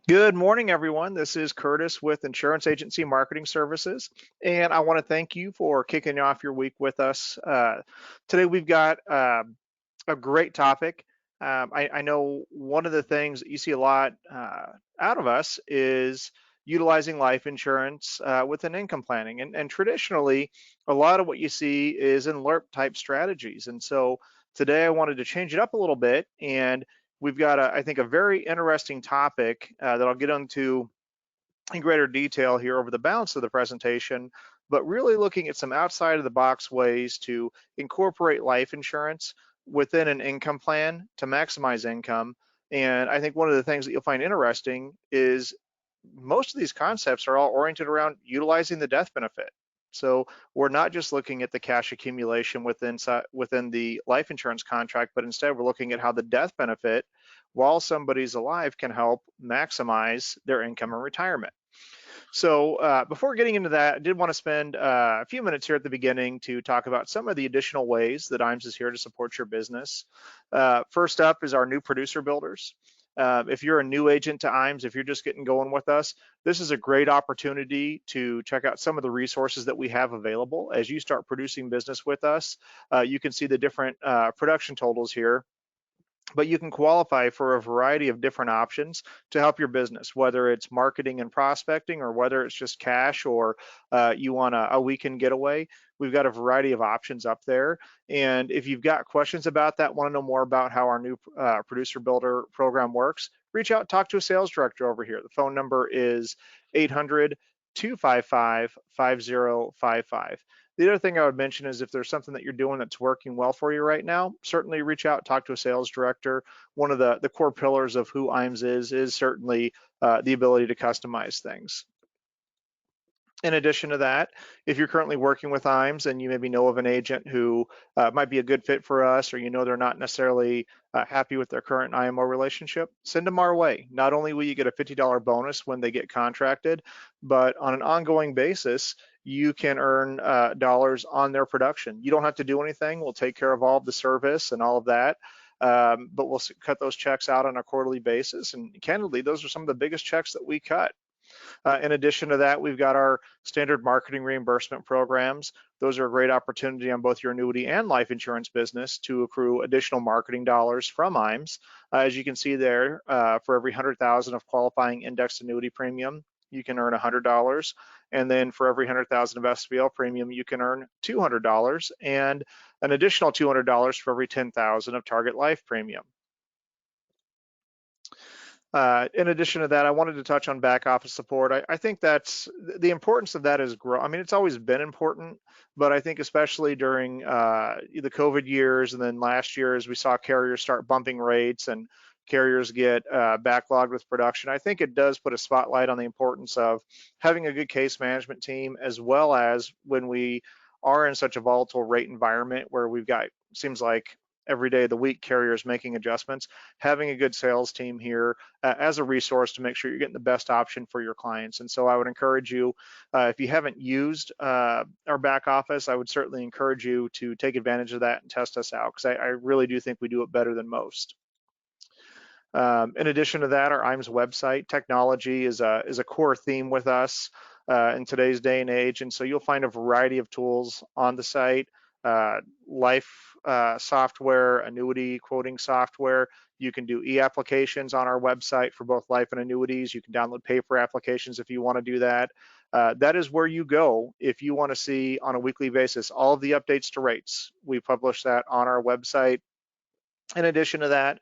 Good morning, everyone. This is Curtis with Insurance Agency Marketing Services, and I want to thank you for kicking off your week with us. Today, we've got a great topic. I know one of the things that you see a lot out of us is utilizing life insurance within income planning, and traditionally, a lot of what you see is in LERP type strategies. And so today, I wanted to change it up a little bit and we've got, I think, a very interesting topic that I'll get into in greater detail here over the balance of the presentation, but really looking at some outside of the box ways to incorporate life insurance within an income plan to maximize income. And I think one of the things that you'll find interesting is most of these concepts are all oriented around utilizing the death benefit. So we're not just looking at the cash accumulation within the life insurance contract, but instead we're looking at how the death benefit while somebody's alive can help maximize their income in retirement. So before getting into that, I did want to spend a few minutes here at the beginning to talk about some of the additional ways that IAMS is here to support your business. First up is our new producer builders. If you're a new agent to IAMS, if you're just getting going with us, this is a great opportunity to check out some of the resources that we have available. As you start producing business with us, you can see the different production totals here, but you can qualify for a variety of different options to help your business, whether it's marketing and prospecting or whether it's just cash or you want a weekend getaway. We've got a variety of options up there. And if you've got questions about that, want to know more about how our new producer builder program works, reach out, talk to a sales director over here. The phone number is 800-255-5055. The other thing I would mention is if there's something that you're doing that's working well for you right now, certainly reach out, talk to a sales director. One of the core pillars of who IAMS is certainly the ability to customize things. In addition to that, if you're currently working with IAMS and you maybe know of an agent who might be a good fit for us, or you know they're not necessarily happy with their current IMO relationship, send them our way. Not only will you get a $50 bonus when they get contracted, but on an ongoing basis, you can earn dollars on their production. You don't have to do anything. We'll take care of all of the service and all of that. But we'll cut those checks out on a quarterly basis. And candidly, those are some of the biggest checks that we cut. In addition to that, we've got our standard marketing reimbursement programs. Those are a great opportunity on both your annuity and life insurance business to accrue additional marketing dollars from IAMS. As you can see there, for every 100,000 of qualifying indexed annuity premium, you can earn $100. And then for every 100,000 of SPL premium, you can earn $200 and an additional $200 for every 10,000 of target life premium. In addition to that, I wanted to touch on back office support. I think that's the importance of that is grow. I mean, it's always been important, but I think especially during the COVID years and then last year as we saw carriers start bumping rates and carriers get backlogged with production, I think it does put a spotlight on the importance of having a good case management team, as well as when we are in such a volatile rate environment where we've got, seems like every day of the week carriers making adjustments, having a good sales team here as a resource to make sure you're getting the best option for your clients. And so I would encourage you, if you haven't used our back office, I would certainly encourage you to take advantage of that and test us out, because I really do think we do it better than most. In addition to that, our IAMS website technology is a core theme with us in today's day and age. And so you'll find a variety of tools on the site, life software, annuity quoting software. You can do e-applications on our website for both life and annuities. You can download paper applications if you want to do that. That is where you go if you want to see on a weekly basis all of the updates to rates. We publish that on our website. In addition to that,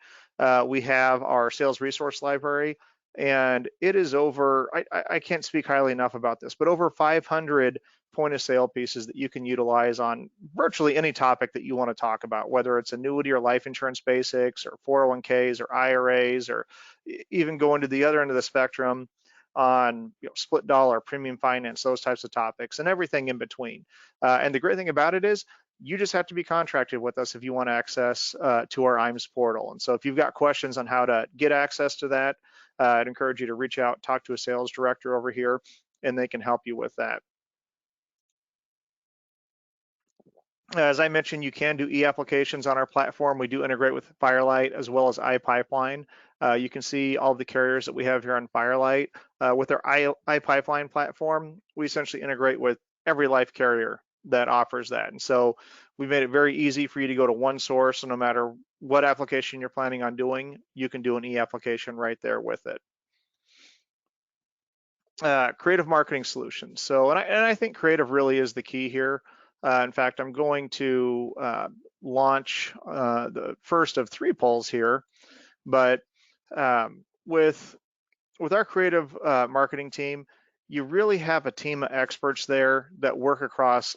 we have our sales resource library, and it is over, I can't speak highly enough about this, but over 500 point of sale pieces that you can utilize on virtually any topic that you want to talk about, whether it's annuity or life insurance basics or 401ks or IRAs, or even going to the other end of the spectrum on split dollar, premium finance, those types of topics, and everything in between. And the great thing about it is you just have to be contracted with us if you want access to our IAMS portal. And so if you've got questions on how to get access to that, I'd encourage you to reach out, talk to a sales director over here, and they can help you with that. As I mentioned, you can do e-applications on our platform. We do integrate with Firelight as well as iPipeline. You can see all the carriers that we have here on Firelight. With our iPipeline platform, we essentially integrate with every life carrier that offers that. And so we made it very easy for you to go to one source, and no matter what application you're planning on doing, you can do an e-application right there with it. Creative marketing solutions. So, and I think creative really is the key here. In fact, I'm going to launch the first of 3 polls here, but with our creative marketing team, you really have a team of experts there that work across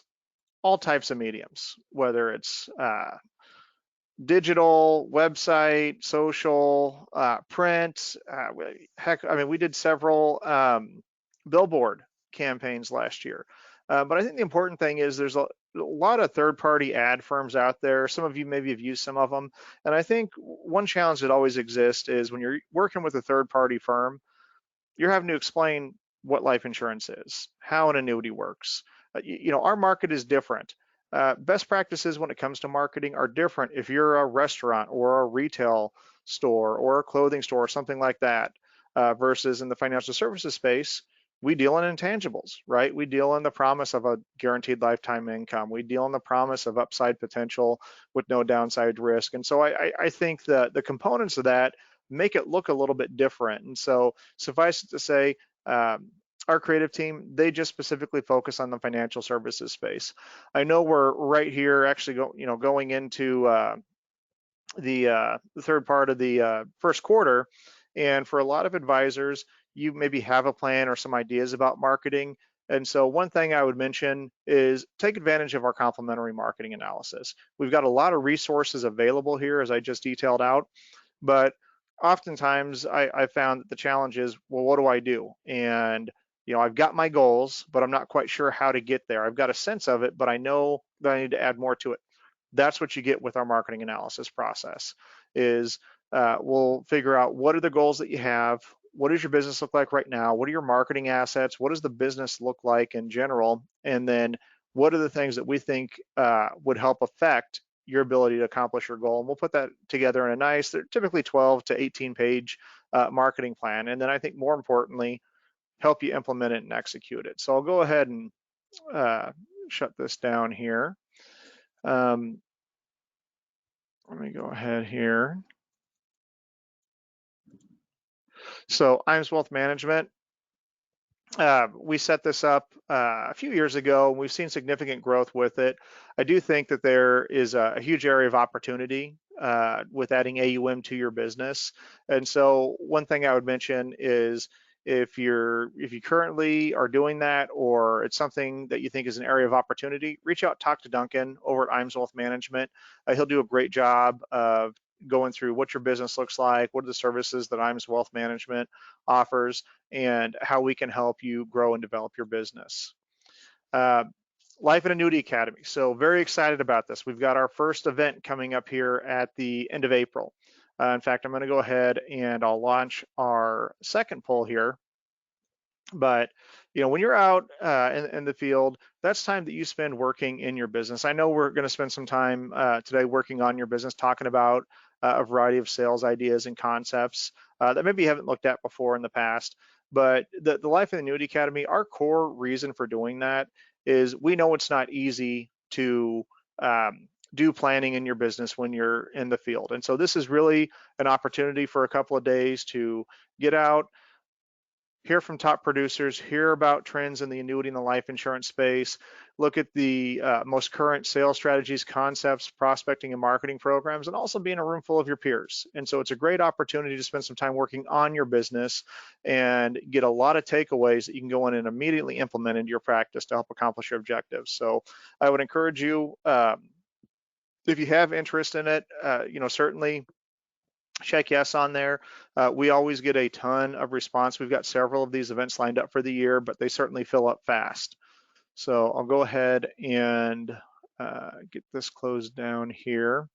all types of mediums, whether it's digital, website, social, print. Heck, I mean, we did several billboard campaigns last year. But I think the important thing is there's a lot of third-party ad firms out there. Some of you maybe have used some of them. And I think one challenge that always exists is when you're working with a third-party firm, you're having to explain what life insurance is, how an annuity works. You know, our market is different. Best practices when it comes to marketing are different if you're a restaurant or a retail store or a clothing store or something like that, versus in the financial services space, we deal in intangibles, right? We deal in the promise of a guaranteed lifetime income. We deal in the promise of upside potential with no downside risk. And so I think the components of that make it look a little bit different. And so suffice it to say, our creative team, they just specifically focus on the financial services space. I know we're right here actually going into the third part of the first quarter. And for a lot of advisors, you maybe have a plan or some ideas about marketing. And so one thing I would mention is take advantage of our complementary marketing analysis. We've got a lot of resources available here, as I just detailed out, but oftentimes I found that the challenge is, well, what do I do? And you know, I've got my goals, but I'm not quite sure how to get there. I've got a sense of it, but I know that I need to add more to it. That's what you get with our marketing analysis process is we'll figure out what are the goals that you have, what does your business look like right now, what are your marketing assets, what does the business look like in general, and then what are the things that we think would help affect your ability to accomplish your goal. And we'll put that together in a nice, they're typically 12 to 18 page marketing plan. And then I think more importantly, help you implement it and execute it. So I'll go ahead and shut this down here. Let me go ahead here. So IAMS Wealth Management, we set this up a few years ago. We've seen significant growth with it. I do think that there is a huge area of opportunity with adding AUM to your business. And so one thing I would mention is if you currently are doing that, or it's something that you think is an area of opportunity, reach out, talk to Duncan over at IAMS Wealth Management. He'll do a great job of going through what your business looks like, what are the services that IAMS Wealth Management offers, and how we can help you grow and develop your business. Life and Annuity Academy. So very excited about this. We've got our first event coming up here at the end of April. In fact, I'm going to go ahead and I'll launch our second poll here. But you know, when you're out in the field, that's time that you spend working in your business. I know we're going to spend some time today working on your business, talking about a variety of sales ideas and concepts that maybe you haven't looked at before in the past. But the Life and Annuity Academy, our core reason for doing that is we know it's not easy to do planning in your business when you're in the field. And so this is really an opportunity for a couple of days to get out, hear from top producers, hear about trends in the annuity and the life insurance space, look at the most current sales strategies, concepts, prospecting and marketing programs, and also be in a room full of your peers. And so it's a great opportunity to spend some time working on your business and get a lot of takeaways that you can go in and immediately implement into your practice to help accomplish your objectives. So I would encourage you, if you have interest in it, you know, certainly check yes on there. We always get a ton of response. We've got several of these events lined up for the year, but they certainly fill up fast. So I'll go ahead and get this closed down here.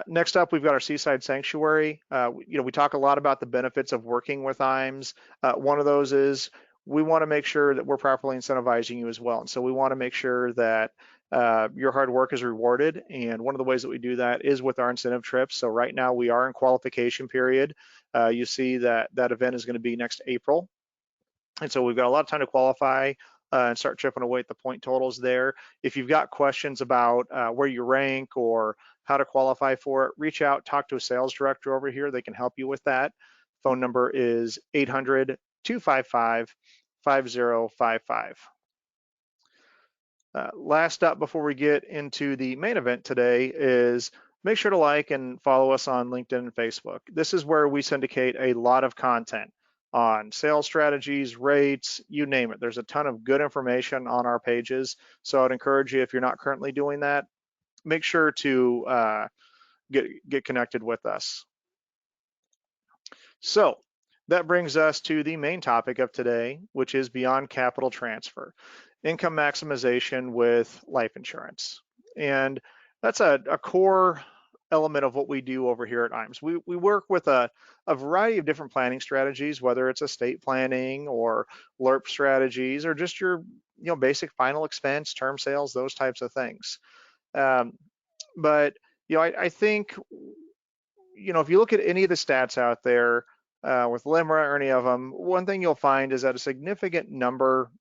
Next up, we've got our Seaside Sanctuary. You know, we talk a lot about the benefits of working with IAMS. One of those is we want to make sure that we're properly incentivizing you as well. And so we want to make sure that your hard work is rewarded. And one of the ways that we do that is with our incentive trips. So right now we are in qualification period. You see that that event is going to be next April. And so we've got a lot of time to qualify and start chipping away at the point totals there. If you've got questions about where you rank or how to qualify for it, reach out, talk to a sales director over here. They can help you with that. Phone number is 800-255-5055. Last up before we get into the main event today is make sure to like and follow us on LinkedIn and Facebook. This is where we syndicate a lot of content on sales strategies, rates, you name it. There's a ton of good information on our pages. So I'd encourage you, if you're not currently doing that, make sure to get connected with us. So that brings us to the main topic of today, which is beyond capital transfer, income maximization with life insurance. And that's a core element of what we do over here at IAMS. We work with a variety of different planning strategies, whether it's estate planning or LERP strategies or just your basic final expense, term sales, those types of things. But I think if you look at any of the stats out there with LIMRA or any of them, one thing you'll find is that a significant number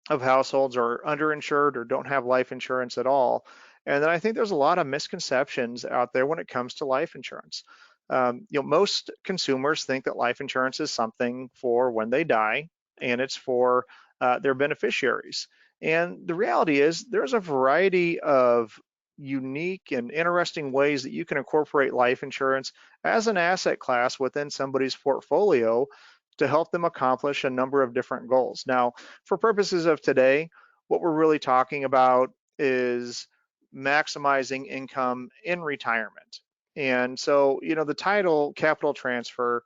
of households are underinsured or don't have life insurance at all. And then I think there's a lot of misconceptions out there when it comes to life insurance. Most consumers think that life insurance is something for when they die, and it's for their beneficiaries. And the reality is there's a variety of unique and interesting ways that you can incorporate life insurance as an asset class within somebody's portfolio to help them accomplish a number of different goals. Now, for purposes of today, what we're really talking about is maximizing income in retirement. And so, the title, capital transfer,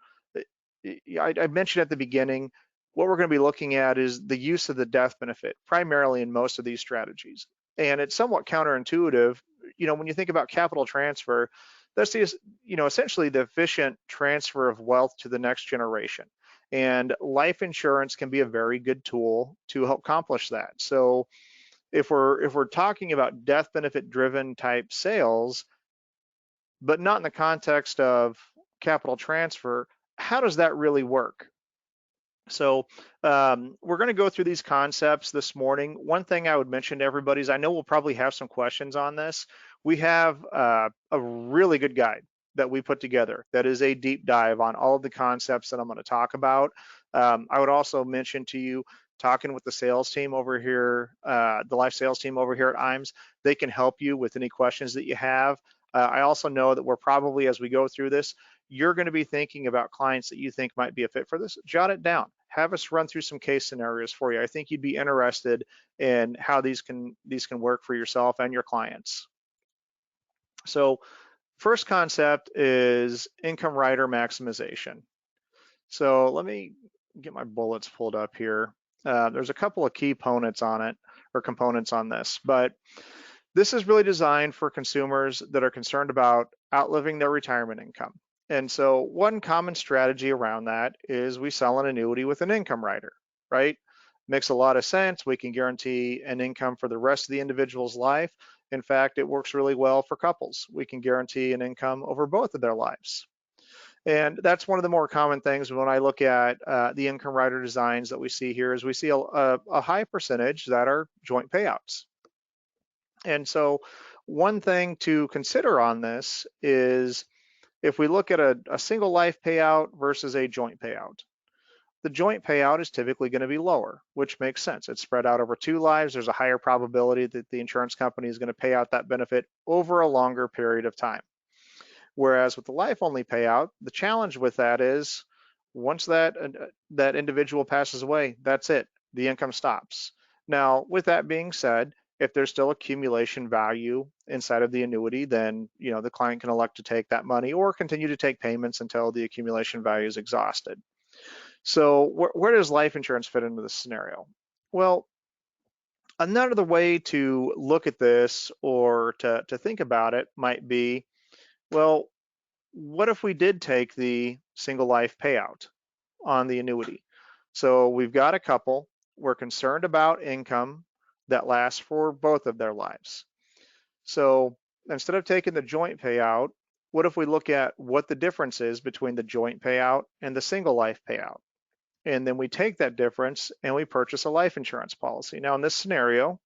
I mentioned at the beginning, what we're going to be looking at is the use of the death benefit, primarily in most of these strategies. And it's somewhat counterintuitive, when you think about capital transfer, that's essentially the efficient transfer of wealth to the next generation. And life insurance can be a very good tool to help accomplish that. So if we're talking about death benefit driven type sales, but not in the context of capital transfer, how does that really work? So we're going to go through these concepts this morning. One thing I would mention to everybody is I know we'll probably have some questions on this. We have a really good guide that we put together that is a deep dive on all of the concepts that I'm going to talk about. I would also mention to you, talking with the sales team over here, the life sales team over here at IAMS, they can help you with any questions that you have. I also know that we're probably, as we go through this, you're going to be thinking about clients that you think might be a fit for this. Jot it down. Have us run through some case scenarios for you. I think you'd be interested in how these can work for yourself and your clients. So first concept is income rider maximization. So let me get my bullets pulled up here. There's a couple of key components on it, or components on this, but this is really designed for consumers that are concerned about outliving their retirement income. And so one common strategy around that is we sell an annuity with an income rider, right? Makes a lot of sense. We can guarantee an income for the rest of the individual's life. In fact, it works really well for couples. We can guarantee an income over both of their lives. And that's one of the more common things when I look at the income rider designs that we see here is we see a high percentage that are joint payouts. And so one thing to consider on this is if we look at a single life payout versus a joint payout, the joint payout is typically going to be lower, which makes sense. It's spread out over 2 lives. There's a higher probability that the insurance company is going to pay out that benefit over a longer period of time. Whereas with the life only payout, the challenge with that is once that individual passes away, that's it. The income stops. Now, with that being said, if there's still accumulation value inside of the annuity, then the client can elect to take that money or continue to take payments until the accumulation value is exhausted. So where does life insurance fit into this scenario? Well, another way to look at this or to think about it might be, well, what if we did take the single life payout on the annuity? So we've got a couple. We're concerned about income that lasts for both of their lives. So instead of taking the joint payout, what if we look at what the difference is between the joint payout and the single life payout? And then we take that difference and we purchase a life insurance policy. Now, in this scenario,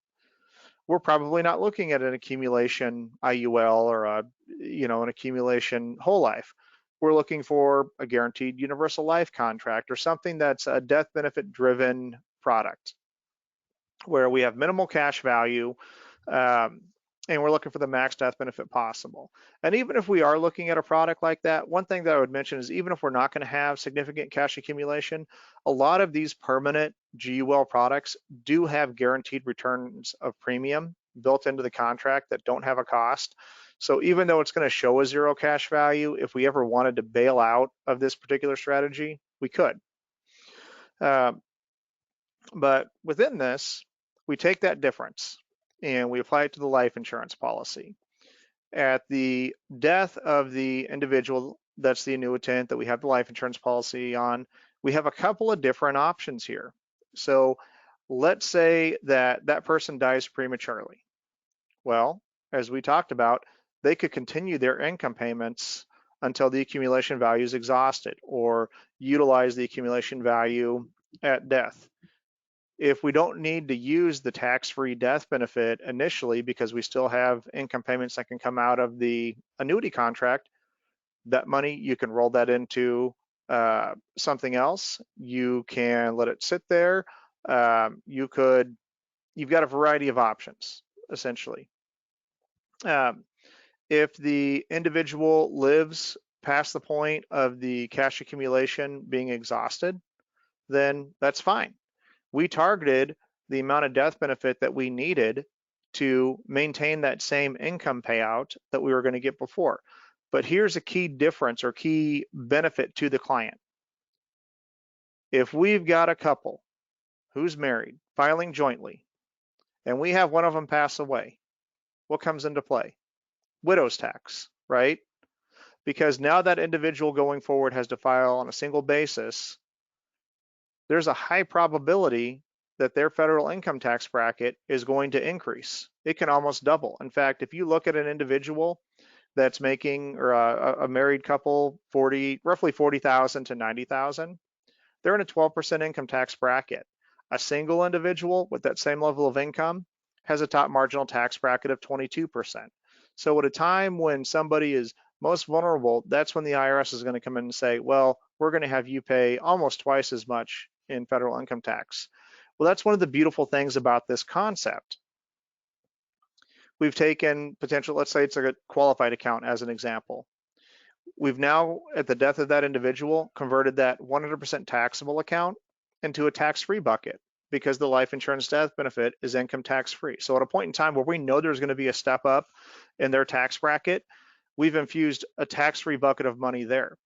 we're probably not looking at an accumulation IUL or an accumulation whole life. We're looking for a guaranteed universal life contract or something that's a death benefit driven product where we have minimal cash value, um, and we're looking for the max death benefit possible. And even if we are looking at a product like that, one thing that I would mention is even if we're not going to have significant cash accumulation, a lot of these permanent GUL products do have guaranteed returns of premium built into the contract that don't have a cost. So even though it's going to show a zero cash value, if we ever wanted to bail out of this particular strategy, we could. But within this, we take that difference and we apply it to the life insurance policy. At the death of the individual that's the annuitant that we have the life insurance policy on, we have a couple of different options here. So let's say that that person dies prematurely. Well, as we talked about, they could continue their income payments until the accumulation value is exhausted or utilize the accumulation value at death. If we don't need to use the tax-free death benefit initially because we still have income payments that can come out of the annuity contract, that money, you can roll that into something else. You can let it sit there. You've got a variety of options, essentially. If the individual lives past the point of the cash accumulation being exhausted, then that's fine. We targeted the amount of death benefit that we needed to maintain that same income payout that we were going to get before. But here's a key difference or key benefit to the client. If we've got a couple who's married, filing jointly, and we have one of them pass away, what comes into play? Widow's tax, right? Because now that individual going forward has to file on a single basis, there's a high probability that their federal income tax bracket is going to increase. It can almost double. In fact, if you look at an individual that's making, or a married couple, roughly 40,000 to 90,000, they're in a 12% income tax bracket. A single individual with that same level of income has a top marginal tax bracket of 22%. So at a time when somebody is most vulnerable, that's when the IRS is going to come in and say, well, we're going to have you pay almost twice as much in federal income tax. Well, that's one of the beautiful things about this concept. We've taken potential, let's say it's a qualified account as an example. We've now, at the death of that individual, converted that 100% taxable account into a tax-free bucket because the life insurance death benefit is income tax-free. So at a point in time where we know there's going to be a step up in their tax bracket, we've infused a tax-free bucket of money there.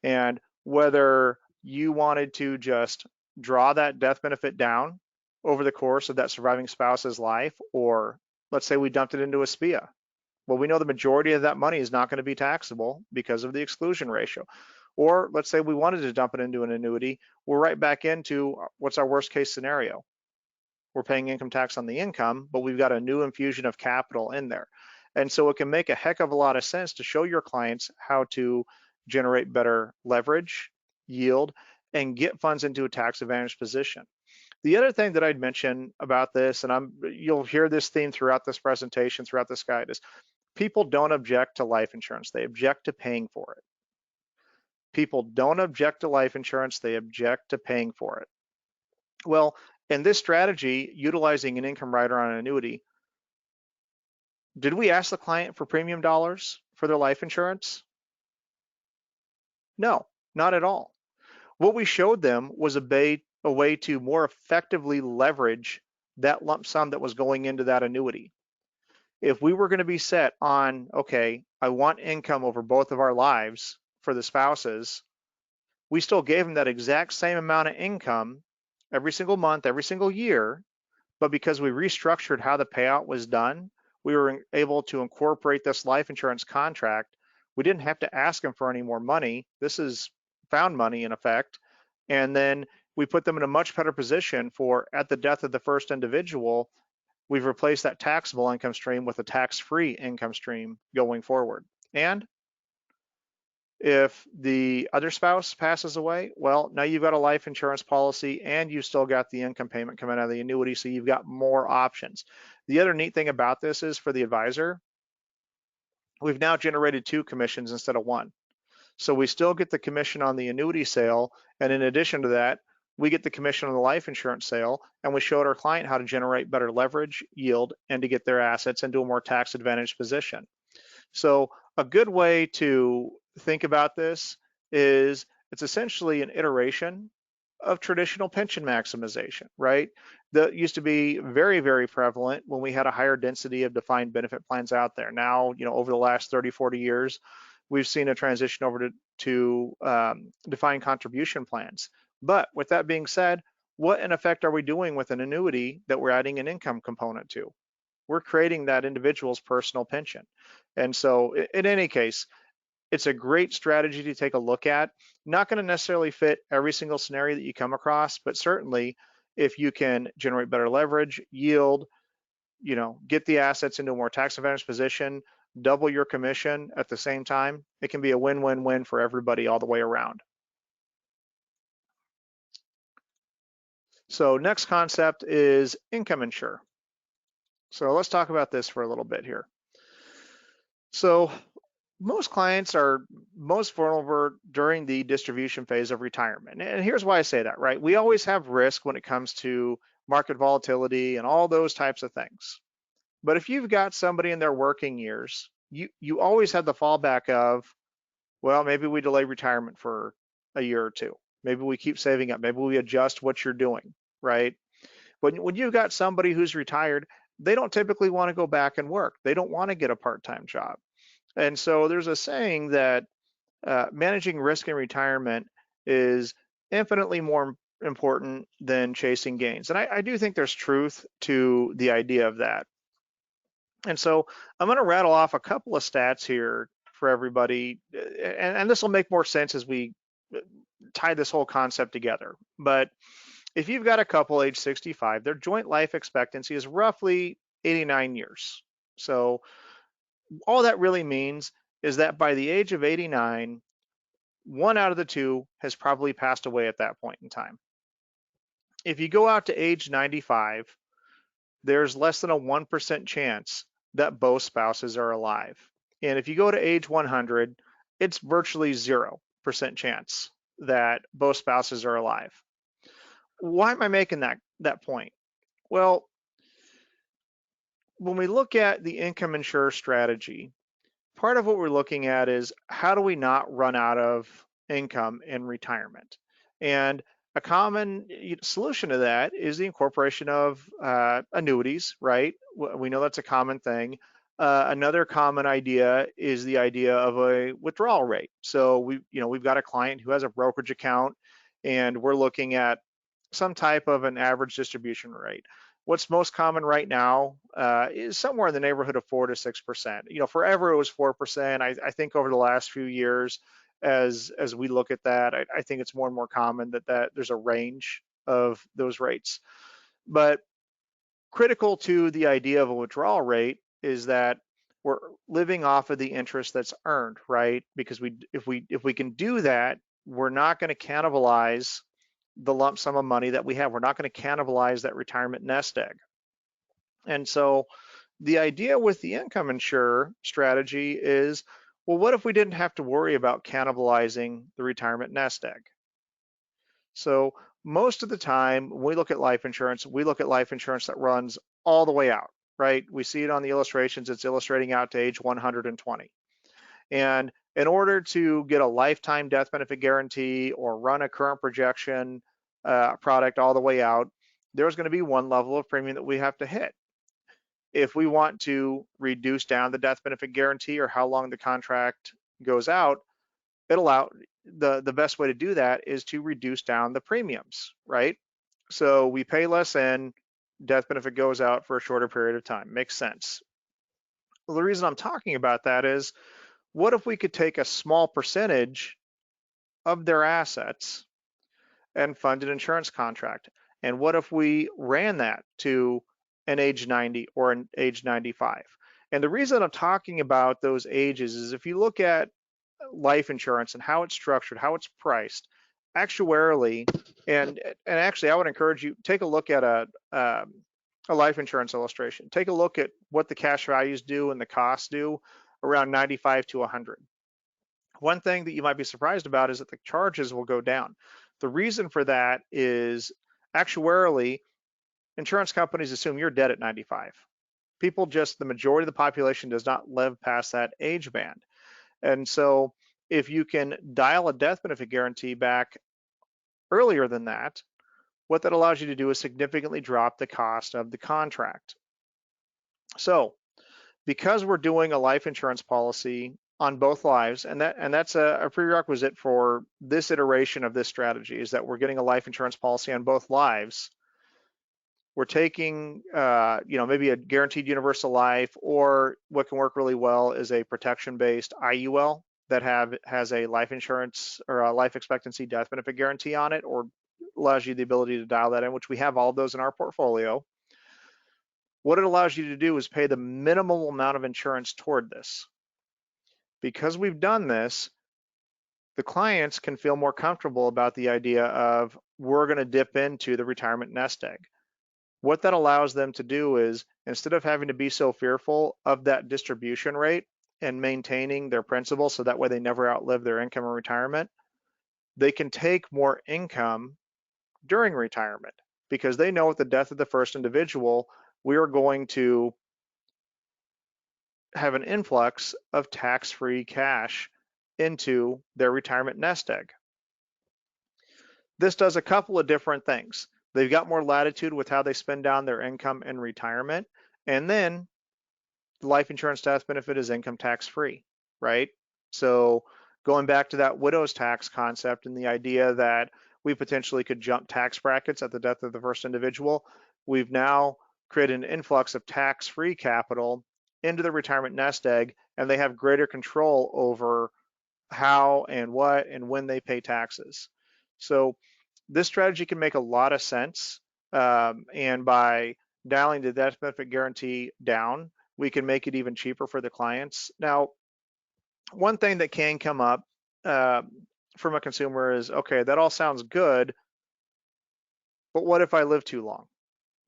And whether you wanted to just draw that death benefit down over the course of that surviving spouse's life, or let's say we dumped it into a SPIA. Well, we know the majority of that money is not going to be taxable because of the exclusion ratio. Or let's say we wanted to dump it into an annuity, we're right back into what's our worst case scenario. We're paying income tax on the income, but we've got a new infusion of capital in there. And so it can make a heck of a lot of sense to show your clients how to generate better leverage, yield, and get funds into a tax advantage position. The other thing that I'd mention about this, and you'll hear this theme throughout this presentation, throughout this guide, is people don't object to life insurance. They object to paying for it. People don't object to life insurance. They object to paying for it. Well, in this strategy, utilizing an income rider on an annuity, did we ask the client for premium dollars for their life insurance? No, not at all. What we showed them was a way to more effectively leverage that lump sum that was going into that annuity. If we were going to be set on, okay, I want income over both of our lives for the spouses, we still gave them that exact same amount of income every single month, every single year, but because we restructured how the payout was done, we were able to incorporate this life insurance contract. We didn't have to ask them for any more money. This is found money in effect. And then we put them in a much better position for, at the death of the first individual, we've replaced that taxable income stream with a tax-free income stream going forward. And if the other spouse passes away, well, now you've got a life insurance policy and you still got the income payment coming out of the annuity, so you've got more options. The other neat thing about this is, for the advisor, we've now generated 2 commissions instead of 1. So we still get the commission on the annuity sale, and in addition to that, we get the commission on the life insurance sale, and we showed our client how to generate better leverage, yield, and to get their assets into a more tax advantaged position. So a good way to think about this is, it's essentially an iteration of traditional pension maximization, right? That used to be very, very prevalent when we had a higher density of defined benefit plans out there. Now, over the last 30, 40 years, we've seen a transition over to defined contribution plans. But with that being said, what in effect are we doing with an annuity that we're adding an income component to? We're creating that individual's personal pension. And so in any case, it's a great strategy to take a look at. Not going to necessarily fit every single scenario that you come across, but certainly if you can generate better leverage, yield, get the assets into a more tax advantaged position, double your commission at the same time, it can be a win-win-win for everybody all the way around. So next concept is income insure. So let's talk about this for a little bit here. So most clients are most vulnerable during the distribution phase of retirement. And here's why I say that, right? We always have risk when it comes to market volatility and all those types of things. But if you've got somebody in their working years, you always have the fallback of, well, maybe we delay retirement for a year or 2. Maybe we keep saving up. Maybe we adjust what you're doing, right? When you've got somebody who's retired, they don't typically want to go back and work. They don't want to get a part-time job. And so there's a saying that managing risk in retirement is infinitely more important than chasing gains. And I do think there's truth to the idea of that. And so I'm going to rattle off a couple of stats here for everybody, and this will make more sense as we tie this whole concept together. But if you've got a couple age 65, their joint life expectancy is roughly 89 years. So all that really means is that by the age of 89, 1 out of the 2 has probably passed away at that point in time. If you go out to age 95, there's less than a 1% chance that both spouses are alive. And if you go to age 100, it's virtually 0% chance that both spouses are alive. Why am I making that point? Well, when we look at the income insure strategy, part of what we're looking at is, how do we not run out of income in retirement? And a common solution to that is the incorporation of annuities, right? We know that's a common thing. Another common idea is the idea of a withdrawal rate. So we've got a client who has a brokerage account, and we're looking at some type of an average distribution rate. What's most common right now is somewhere in the neighborhood of 4 to 6%. Forever it was 4%. I think over the last few years, as we look at that, I think it's more and more common that there's a range of those rates. But critical to the idea of a withdrawal rate is that we're living off of the interest that's earned, right? Because if we can do that, we're not going to cannibalize the lump sum of money that we have. We're not going to cannibalize that retirement nest egg. And so the idea with the income insure strategy is, well, what if we didn't have to worry about cannibalizing the retirement nest egg? So most of the time when we look at life insurance, we look at life insurance that runs all the way out, right? We see it on the illustrations. It's illustrating out to age 120. And in order to get a lifetime death benefit guarantee or run a current projection product all the way out, there's going to be one level of premium that we have to hit. If we want to reduce down the death benefit guarantee or how long the contract goes out, the best way to do that is to reduce down the premiums, right? So we pay less in, death benefit goes out for a shorter period of time. Makes sense. Well, the reason I'm talking about that is, what if we could take a small percentage of their assets and funded insurance contract. And what if we ran that to an age 90 or an age 95? And the reason I'm talking about those ages is if you look at life insurance and how it's structured, how it's priced, actuarially, and actually, I would encourage you take a look at a life insurance illustration. Take a look at what the cash values do and the costs do around 95 to 100. One thing that you might be surprised about is that the charges will go down. The reason for that is actuarially, insurance companies assume you're dead at 95. People just, the majority of the population does not live past that age band. And so if you can dial a death benefit guarantee back earlier than that, what that allows you to do is significantly drop the cost of the contract. So because we're doing a life insurance policy on both lives, and that's a prerequisite for this iteration of this strategy, is that we're getting a life insurance policy on both lives. We're taking, maybe a guaranteed universal life, or what can work really well is a protection-based IUL that has a life insurance or a life expectancy death benefit guarantee on it, or allows you the ability to dial that in, which we have all of those in our portfolio. What it allows you to do is pay the minimal amount of insurance toward this. Because we've done this, the clients can feel more comfortable about the idea of we're going to dip into the retirement nest egg. What that allows them to do is, instead of having to be so fearful of that distribution rate and maintaining their principal so that way they never outlive their income in retirement, they can take more income during retirement because they know at the death of the first individual, we are going to have an influx of tax-free cash into their retirement nest egg. This does a couple of different things. They've got more latitude with how they spend down their income in retirement, and then the life insurance death benefit is income tax-free, right? So going back to that widow's tax concept and the idea that we potentially could jump tax brackets at the death of the first individual, we've now created an influx of tax-free capital into the retirement nest egg, and they have greater control over how and what and when they pay taxes. So this strategy can make a lot of sense, and by dialing the death benefit guarantee down, we can make it even cheaper for the clients. Now, one thing that can come up from a consumer is, okay, that all sounds good, but what if I live too long?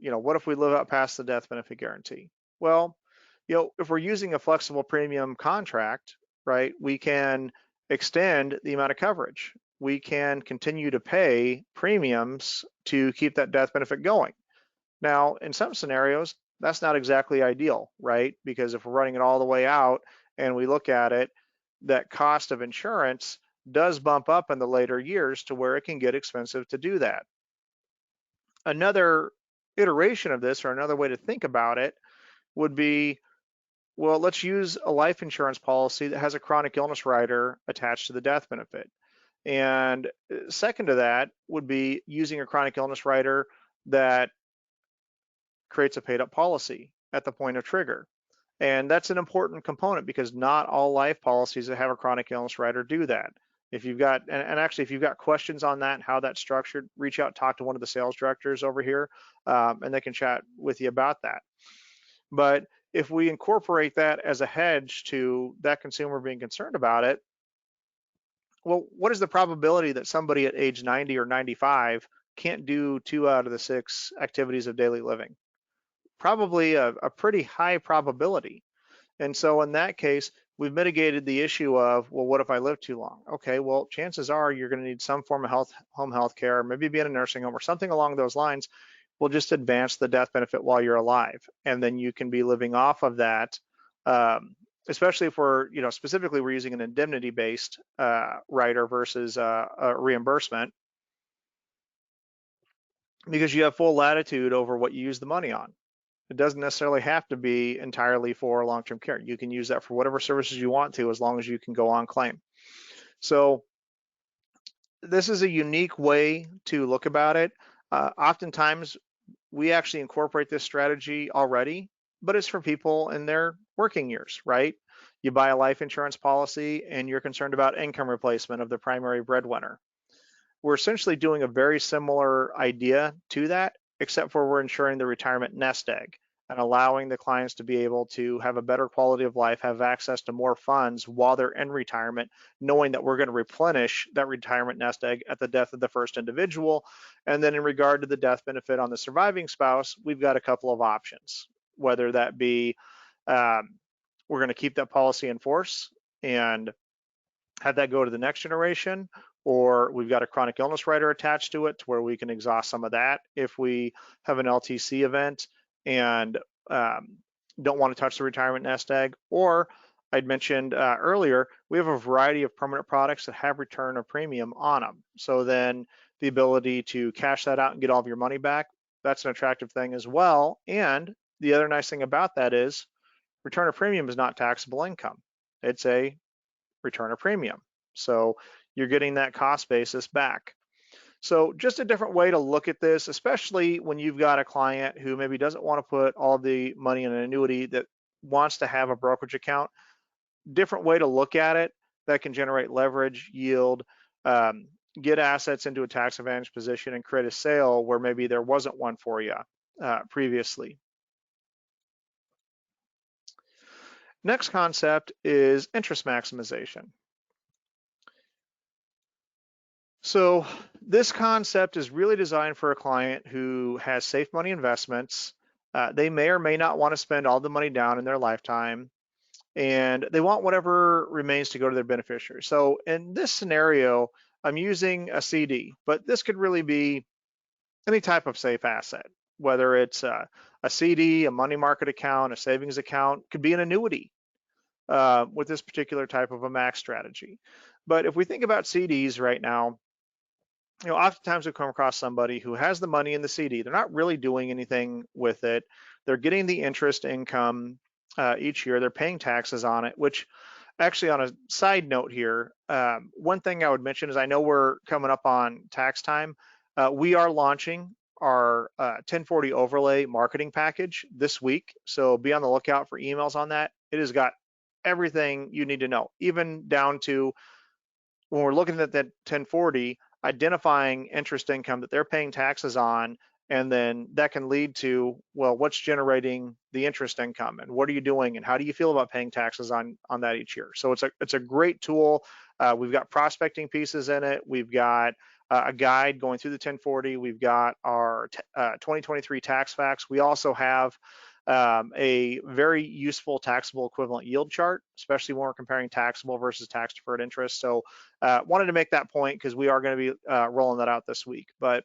What if we live out past the death benefit guarantee? Well, if we're using a flexible premium contract, right, we can extend the amount of coverage. We can continue to pay premiums to keep that death benefit going. Now, in some scenarios, that's not exactly ideal, right? Because if we're running it all the way out and we look at it, that cost of insurance does bump up in the later years to where it can get expensive to do that. Another iteration of this, or another way to think about it, would be, well, let's use a life insurance policy that has a chronic illness rider attached to the death benefit. And second to that would be using a chronic illness rider that creates a paid up policy at the point of trigger. And that's an important component because not all life policies that have a chronic illness rider do that. If you've got, and actually, if you've got questions on that, how that's structured, reach out, talk to one of the sales directors over here, and they can chat with you about that. But if we incorporate that as a hedge to that consumer being concerned about it, well, what is the probability that somebody at age 90 or 95 can't do 2 out of the 6 activities of daily living? Probably a pretty high probability. And so in that case, we've mitigated the issue of, well, what if I live too long? Okay, well, chances are you're going to need some form of home health care, maybe be in a nursing home or something along those lines. We'll just advance the death benefit while you're alive. And then you can be living off of that, especially if we're, specifically we're using an indemnity-based rider versus a reimbursement, because you have full latitude over what you use the money on. It doesn't necessarily have to be entirely for long-term care. You can use that for whatever services you want to, as long as you can go on claim. So this is a unique way to look about it. Oftentimes, we actually incorporate this strategy already, but it's for people in their working years, right? You buy a life insurance policy and you're concerned about income replacement of the primary breadwinner. we're essentially doing a very similar idea to that, except for we're ensuring the retirement nest egg and allowing the clients to be able to have a better quality of life, have access to more funds while they're in retirement, knowing that we're going to replenish that retirement nest egg at the death of the first individual. And then in regard to the death benefit on the surviving spouse, we've got a couple of options, whether that be we're going to keep that policy in force and have that go to the next generation, or we've got a chronic illness rider attached to it to where we can exhaust some of that if we have an LTC event and don't want to touch the retirement nest egg. Or I'd mentioned earlier, we have a variety of permanent products that have return of premium on them. So then the ability to cash that out and get all of your money back, that's an attractive thing as well. And the other nice thing about that is return of premium is not taxable income. It's a return of premium. So you're getting that cost basis back. So just a different way to look at this, especially when you've got a client who maybe doesn't want to put all the money in an annuity that wants to have a brokerage account. Different way to look at it that can generate leverage, yield, get assets into a tax advantage position and create a sale where maybe there wasn't one for you previously. Next concept is interest maximization. So this concept is really designed for a client who has safe money investments. They may or may not want to spend all the money down in their lifetime, and they want whatever remains to go to their beneficiary. So in this scenario, I'm using a CD, but this could really be any type of safe asset, whether it's a CD, a money market account, a savings account, could be an annuity with this particular type of a max strategy. But if we think about CDs right now, oftentimes we come across somebody who has the money in the CD. They're not really doing anything with it. They're getting the interest income each year. They're paying taxes on it, which actually on a side note here, one thing I would mention is I know we're coming up on tax time. We are launching our 1040 overlay marketing package this week. So be on the lookout for emails on that. It has got everything you need to know, even down to when we're looking at that 1040, identifying interest income that they're paying taxes on, and then that can lead to, well, what's generating the interest income and what are you doing and how do you feel about paying taxes on that each year? So it's a great tool. We've got prospecting pieces in it. We've got a guide going through the 1040. We've got our 2023 tax facts. We also have a very useful taxable equivalent yield chart, especially when we're comparing taxable versus tax deferred interest. So wanted to make that point because we are going to be rolling that out this week. But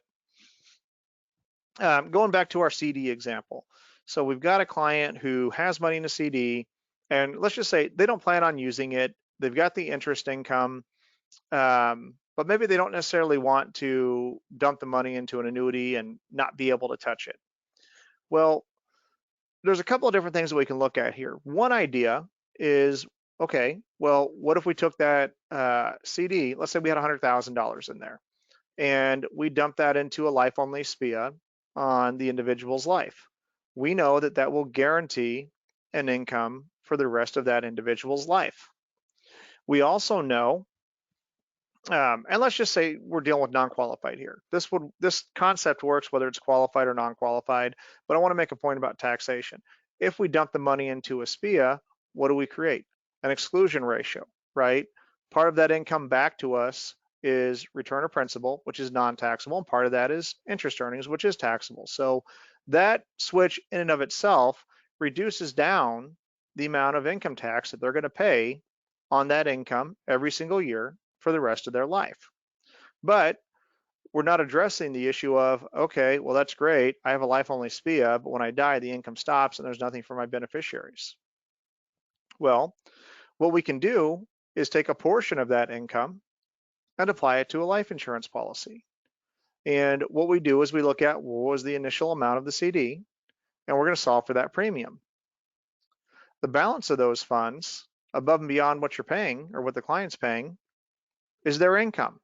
going back to our CD example. So we've got a client who has money in a CD, and let's just say they don't plan on using it. They've got the interest income, but maybe they don't necessarily want to dump the money into an annuity and not be able to touch it. Well, there's a couple of different things that we can look at here. One idea is, okay, well, what if we took that CD, let's say we had $100,000 in there, and we dumped that into a life-only SPIA on the individual's life. We know that that will guarantee an income for the rest of that individual's life. We also know, and let's just say we're dealing with non-qualified here. This concept works whether it's qualified or non-qualified, but I want to make a point about taxation. If we dump the money into a SPIA, what do we create? An exclusion ratio, right? Part of that income back to us is return of principal, which is non-taxable, and part of that is interest earnings, which is taxable. So that switch in and of itself reduces down the amount of income tax that they're going to pay on that income every single year for the rest of their life. But we're not addressing the issue of, okay, well, that's great. I have a life-only SPIA, but when I die, the income stops and there's nothing for my beneficiaries. Well, what we can do is take a portion of that income and apply it to a life insurance policy. And what we do is we look at what was the initial amount of the CD, and we're going to solve for that premium. The balance of those funds, above and beyond what you're paying or what the client's paying, is their income.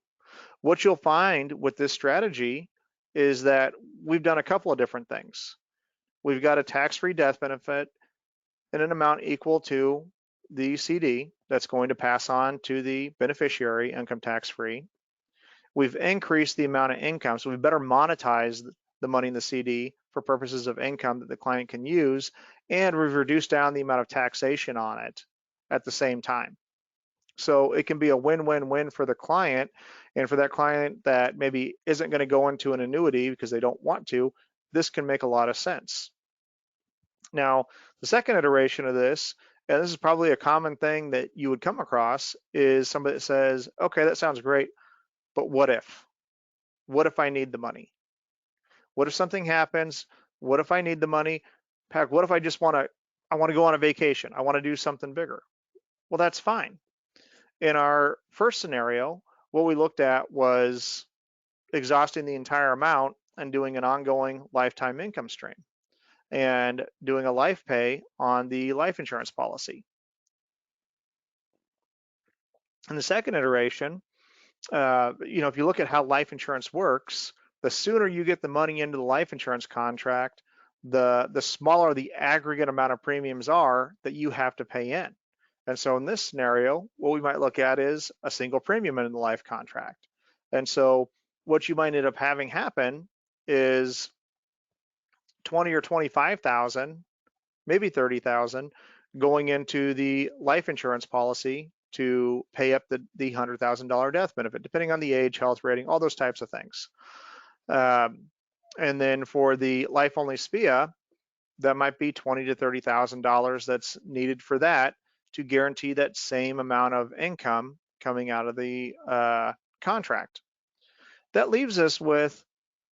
What you'll find with this strategy is that we've done a couple of different things. We've got a tax-free death benefit in an amount equal to the CD that's going to pass on to the beneficiary income tax-free. we've increased the amount of income, so we better monetize the money in the CD for purposes of income that the client can use, and we've reduced down the amount of taxation on it at the same time. So it can be a win-win-win for the client, and for that client that maybe isn't going to go into an annuity because they don't want to, this can make a lot of sense. Now, the second iteration of this, and this is probably a common thing that you would come across, is somebody that says, okay, that sounds great, but what if? What if I need the money? What if something happens? What if I need the money? Pat, what if I just I want to go on a vacation. I want to do something bigger. Well, that's fine. In our first scenario, what we looked at was exhausting the entire amount and doing an ongoing lifetime income stream and doing a life pay on the life insurance policy. In the second iteration, if you look at how life insurance works, the sooner you get the money into the life insurance contract, the smaller the aggregate amount of premiums are that you have to pay in. And so in this scenario, what we might look at is a single premium in the life contract. And so what you might end up having happen is 20 or 25,000, maybe 30,000 going into the life insurance policy to pay up the $100,000 death benefit, depending on the age, health rating, all those types of things. And then for the life only SPIA, that might be $20,000 to $30,000 that's needed for that to guarantee that same amount of income coming out of the contract. That leaves us with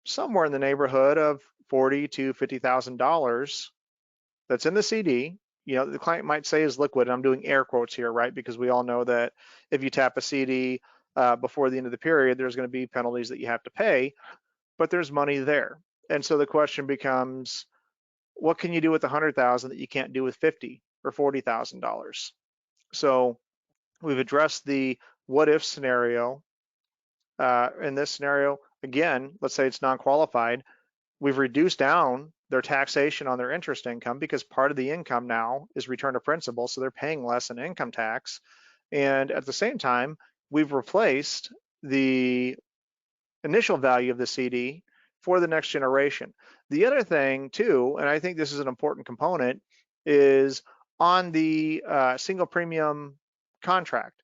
somewhere in the neighborhood of $40,000 to $50,000 that's in the CD. The client might say is liquid, and I'm doing air quotes here, right? Because we all know that if you tap a CD before the end of the period, there's going to be penalties that you have to pay, but there's money there. And so the question becomes, what can you do with $100,000 that you can't do with $50,000 or $40,000? So we've addressed the what if scenario. In this scenario, again, let's say it's non-qualified, we've reduced down their taxation on their interest income because part of the income now is return to principal, so they're paying less in income tax. And at the same time, we've replaced the initial value of the CD for the next generation. The other thing too, and I think this is an important component, is on the single premium contract,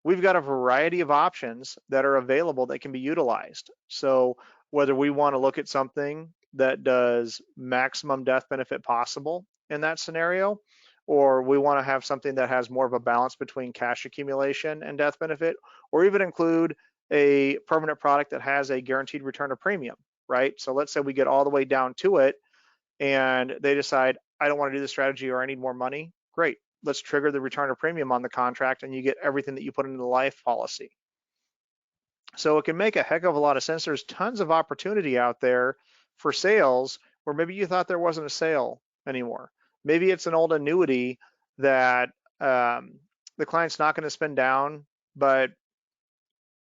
we've got a variety of options that are available that can be utilized. So whether we want to look at something that does maximum death benefit possible in that scenario, or we want to have something that has more of a balance between cash accumulation and death benefit, or even include a permanent product that has a guaranteed return of premium, right? So let's say we get all the way down to it and they decide, I don't want to do the strategy or I need more money. Great, let's trigger the return of premium on the contract and you get everything that you put into the life policy. So it can make a heck of a lot of sense. There's tons of opportunity out there for sales where maybe you thought there wasn't a sale anymore. Maybe it's an old annuity that the client's not going to spend down, but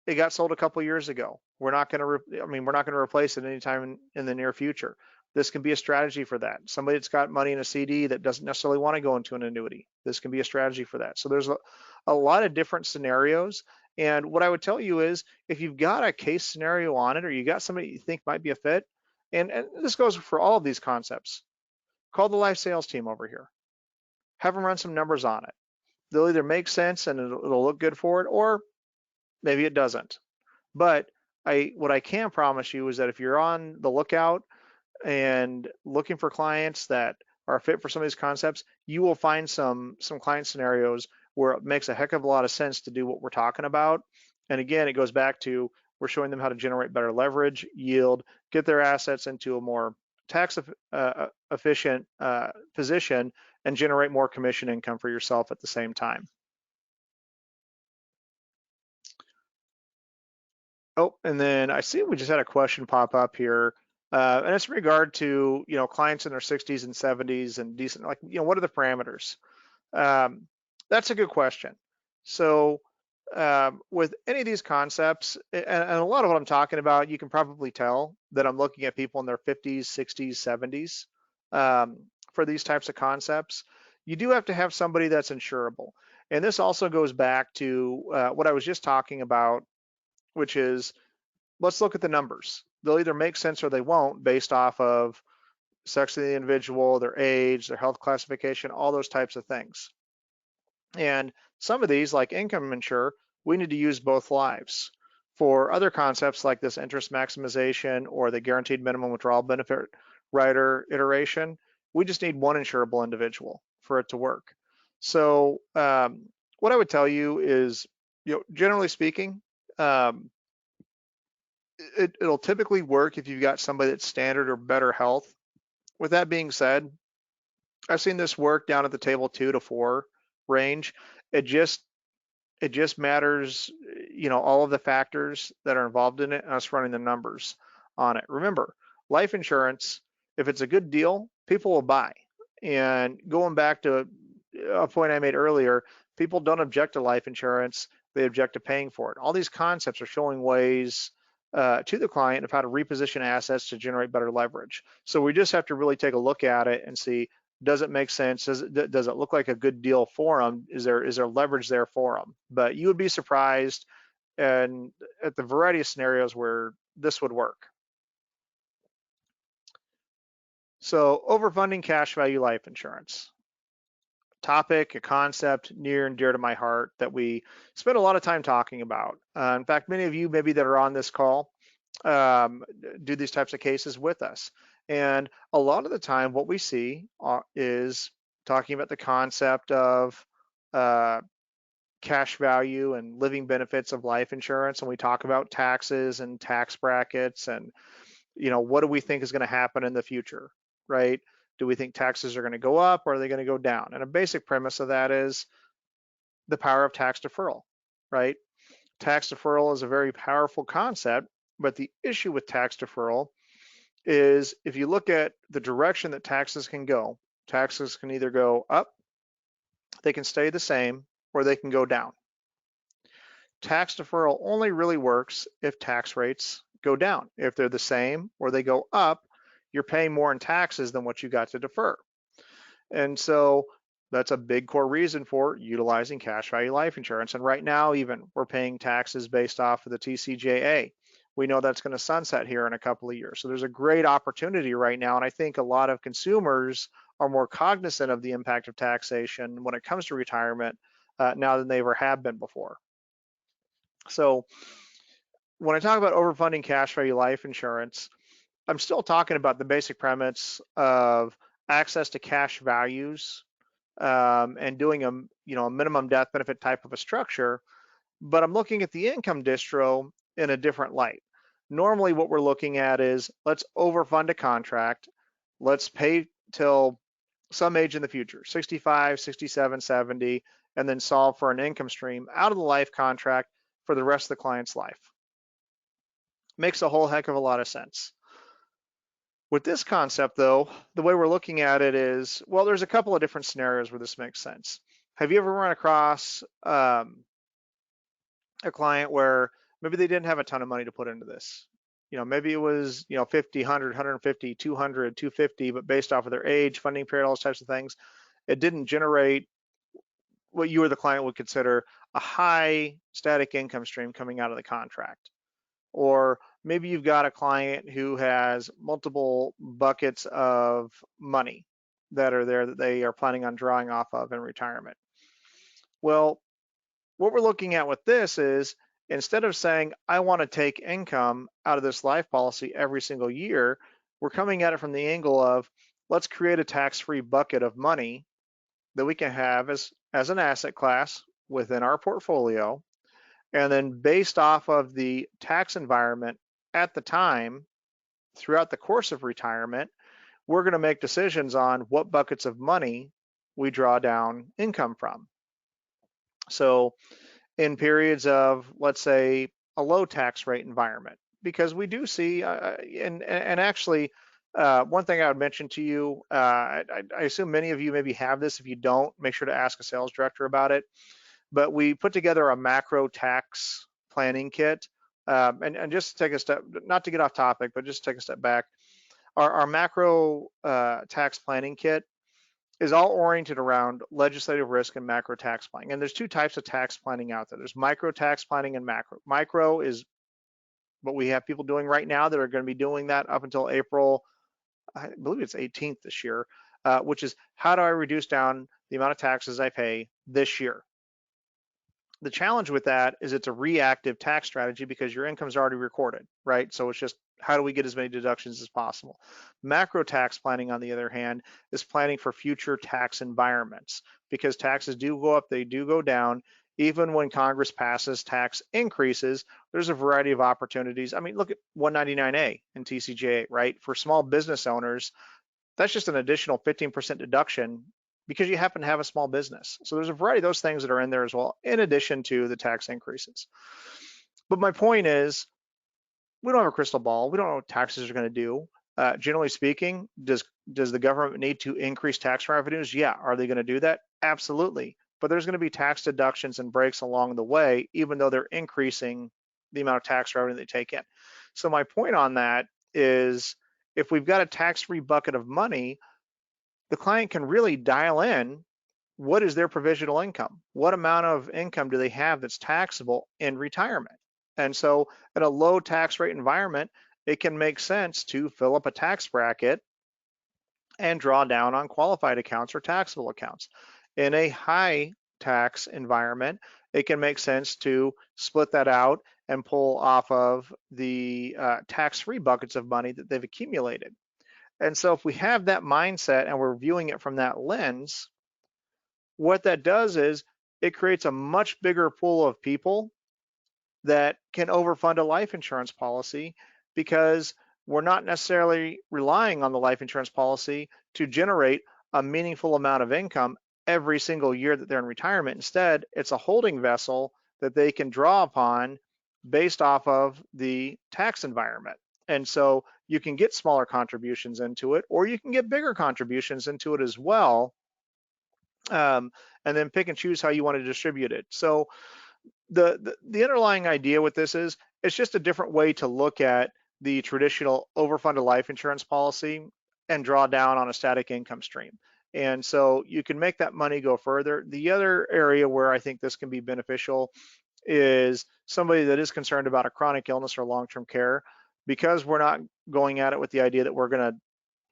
it got sold a couple years ago. We're not going to replace it anytime in the near future. This can be a strategy for that. Somebody that's got money in a CD that doesn't necessarily want to go into an annuity. This can be a strategy for that. So there's a lot of different scenarios. And what I would tell you is if you've got a case scenario on it or you got somebody you think might be a fit, and this goes for all of these concepts, call the life sales team over here. Have them run some numbers on it. They'll either make sense and it'll look good for it, or maybe it doesn't. But what I can promise you is that if you're on the lookout and looking for clients that are fit for some of these concepts, you will find some client scenarios where it makes a heck of a lot of sense to do what we're talking about. And again, it goes back to we're showing them how to generate better leverage, yield, get their assets into a more tax efficient position, and generate more commission income for yourself at the same time. Oh, and then I see we just had a question pop up here. And it's in regard to, clients in their 60s and 70s and decent, what are the parameters? That's a good question. So with any of these concepts, and a lot of what I'm talking about, you can probably tell that I'm looking at people in their 50s, 60s, 70s for these types of concepts. You do have to have somebody that's insurable. And this also goes back to what I was just talking about, which is let's look at the numbers. They'll either make sense or they won't based off of sex of the individual, their age, their health classification, all those types of things. And some of these, like income insure, we need to use both lives. For other concepts like this interest maximization or the guaranteed minimum withdrawal benefit rider iteration, we just need one insurable individual for it to work. So what I would tell you is, generally speaking, it'll typically work if you've got somebody that's standard or better health. With that being said, I've seen this work down at the table 2 to 4 range. It just matters, all of the factors that are involved in it and us running the numbers on it. Remember, life insurance, if it's a good deal, people will buy. And going back to a point I made earlier, people don't object to life insurance, they object to paying for it. All these concepts are showing ways to the client of how to reposition assets to generate better leverage. So we just have to really take a look at it and see, does it make sense? Does it look like a good deal for them? Is there leverage there for them? But you would be surprised and at the variety of scenarios where this would work. So overfunding cash value life insurance. Topic, a concept near and dear to my heart that we spend a lot of time talking about. In fact, many of you maybe that are on this call do these types of cases with us. And a lot of the time what we see is talking about the concept of cash value and living benefits of life insurance. And we talk about taxes and tax brackets and, what do we think is going to happen in the future, right? Do we think taxes are going to go up or are they going to go down? And a basic premise of that is the power of tax deferral, right? Tax deferral is a very powerful concept, but the issue with tax deferral is if you look at the direction that taxes can go, taxes can either go up, they can stay the same, or they can go down. Tax deferral only really works if tax rates go down. If they're the same or they go up, you're paying more in taxes than what you got to defer. And so that's a big core reason for utilizing cash value life insurance. And right now, even we're paying taxes based off of the TCJA. We know that's going to sunset here in a couple of years. So there's a great opportunity right now. And I think a lot of consumers are more cognizant of the impact of taxation when it comes to retirement now than they ever have been before. So when I talk about overfunding cash value life insurance, I'm still talking about the basic premise of access to cash values and doing a minimum death benefit type of a structure, but I'm looking at the income distro in a different light. Normally what we're looking at is let's overfund a contract, let's pay till some age in the future, 65, 67, 70, and then solve for an income stream out of the life contract for the rest of the client's life. Makes a whole heck of a lot of sense. With this concept though, the way we're looking at it is, well, there's a couple of different scenarios where this makes sense. Have you ever run across a client where maybe they didn't have a ton of money to put into this? Maybe it was, 50, 100, 150, 200, 250, but based off of their age, funding period, all those types of things, it didn't generate what you or the client would consider a high static income stream coming out of the contract. Or maybe you've got a client who has multiple buckets of money that are there that they are planning on drawing off of in retirement. Well, what we're looking at with this is instead of saying, I want to take income out of this life policy every single year, we're coming at it from the angle of let's create a tax-free bucket of money that we can have as an asset class within our portfolio. And then based off of the tax environment at the time, throughout the course of retirement, we're going to make decisions on what buckets of money we draw down income from. So in periods of, let's say, a low tax rate environment, because we do see, and actually, one thing I would mention to you, I assume many of you maybe have this. If you don't, make sure to ask a sales director about it. But we put together a macro tax planning kit. And just to take a step, not to get off topic, but just take a step back. Our macro tax planning kit is all oriented around legislative risk and macro tax planning. And there's two types of tax planning out there. There's micro tax planning and macro. Micro is what we have people doing right now that are going to be doing that up until April, I believe it's 18th this year, which is how do I reduce down the amount of taxes I pay this year? The challenge with that is it's a reactive tax strategy because your income's already recorded, right? So it's just how do we get as many deductions as possible? Macro tax planning, on the other hand, is planning for future tax environments because taxes do go up, they do go down. Even when Congress passes tax increases, there's a variety of opportunities. I mean, look at 199A and TCJA, right? For small business owners, that's just an additional 15% deduction because you happen to have a small business. So there's a variety of those things that are in there as well, in addition to the tax increases. But my point is, we don't have a crystal ball. We don't know what taxes are going to do. Generally speaking, does the government need to increase tax revenues? Yeah. Are they going to do that? Absolutely. But there's going to be tax deductions and breaks along the way, even though they're increasing the amount of tax revenue they take in. So my point on that is, if we've got a tax-free bucket of money, the client can really dial in what is their provisional income? What amount of income do they have that's taxable in retirement? And so in a low tax rate environment, it can make sense to fill up a tax bracket and draw down on qualified accounts or taxable accounts. In a high tax environment, it can make sense to split that out and pull off of the tax-free buckets of money that they've accumulated. And so if we have that mindset and we're viewing it from that lens, what that does is it creates a much bigger pool of people that can overfund a life insurance policy because we're not necessarily relying on the life insurance policy to generate a meaningful amount of income every single year that they're in retirement. Instead, it's a holding vessel that they can draw upon based off of the tax environment. And so you can get smaller contributions into it, or you can get bigger contributions into it as well, and then pick and choose how you want to distribute it. So the underlying idea with this is it's just a different way to look at the traditional overfunded life insurance policy and draw down on a static income stream. And so you can make that money go further. The other area where I think this can be beneficial is somebody that is concerned about a chronic illness or long-term care, because we're not going at it with the idea that we're going to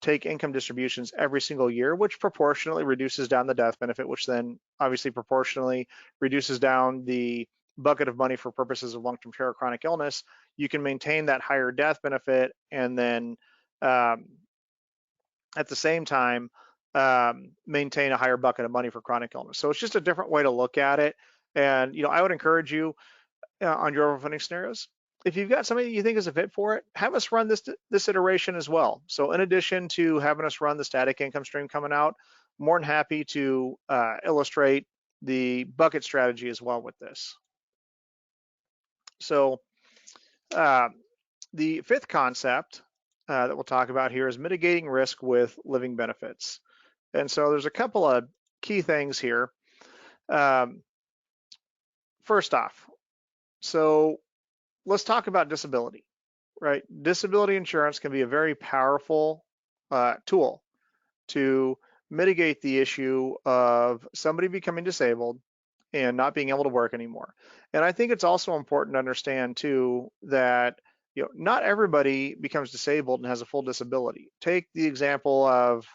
take income distributions every single year, which proportionally reduces down the death benefit, which then obviously proportionally reduces down the bucket of money for purposes of long-term care or chronic illness. You can maintain that higher death benefit and then at the same time maintain a higher bucket of money for chronic illness. So it's just a different way to look at it. And I would encourage you on your overfunding scenarios, if you've got somebody that you think is a fit for it, have us run this iteration as well. So in addition to having us run the static income stream coming out, more than happy to illustrate the bucket strategy as well with this. So the fifth concept that we'll talk about here is mitigating risk with living benefits. And so there's a couple of key things here. First off, so let's talk about disability, right? Disability insurance can be a very powerful tool to mitigate the issue of somebody becoming disabled and not being able to work anymore. And I think it's also important to understand too that not everybody becomes disabled and has a full disability. Take the example of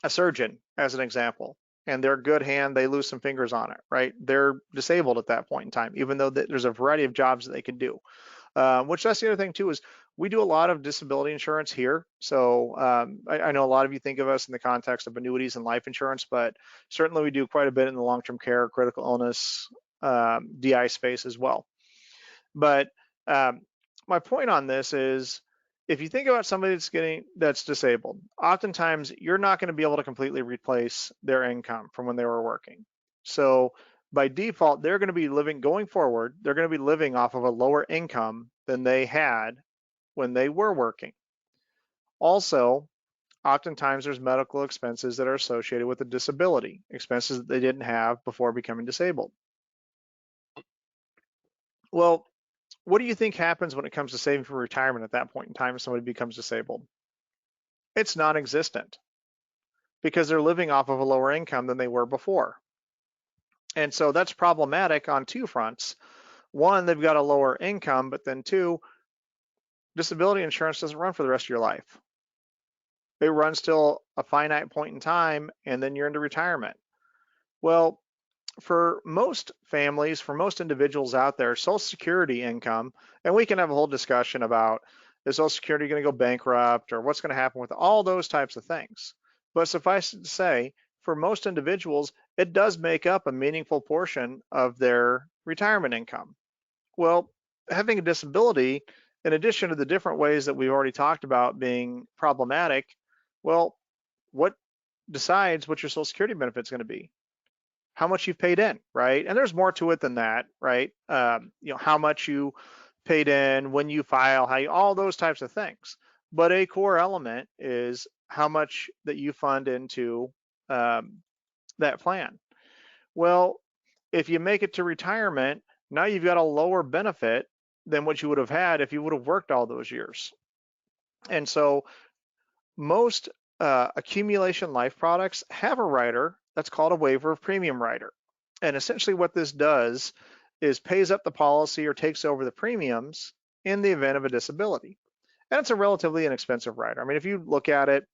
a surgeon as an example, and their good hand, they lose some fingers on it, right? They're disabled at that point in time, even though there's a variety of jobs that they can do. Which that's the other thing too, is we do a lot of disability insurance here. So I know a lot of you think of us in the context of annuities and life insurance, but certainly we do quite a bit in the long-term care, critical illness, DI space as well. But my point on this is, if you think about somebody that's disabled, oftentimes you're not going to be able to completely replace their income from when they were working. So by default, they're going to be going forward, they're going to be living off of a lower income than they had when they were working. Also, oftentimes there's medical expenses that are associated with a disability, expenses that they didn't have before becoming disabled. Well, what do you think happens when it comes to saving for retirement at that point in time if somebody becomes disabled? It's non-existent because they're living off of a lower income than they were before. And so that's problematic on two fronts. one, they've got a lower income, but then two, disability insurance doesn't run for the rest of your life. It runs till a finite point in time, and then you're into retirement. Well, for most families, for most individuals out there, Social Security income, and we can have a whole discussion about, is Social Security going to go bankrupt or what's going to happen with all those types of things. But suffice it to say, for most individuals, it does make up a meaningful portion of their retirement income. Well, having a disability, in addition to the different ways that we've already talked about being problematic, well, what decides what your Social Security benefit is going to be? How much you've paid in, right? And there's more to it than that, right? How much you paid in, when you file, how you, all those types of things. But a core element is how much that you fund into that plan. Well, if you make it to retirement, now you've got a lower benefit than what you would have had if you would have worked all those years. And so most accumulation life products have a rider that's called a waiver of premium rider. And essentially what this does is pays up the policy or takes over the premiums in the event of a disability. And it's a relatively inexpensive rider. I mean, if you look at it,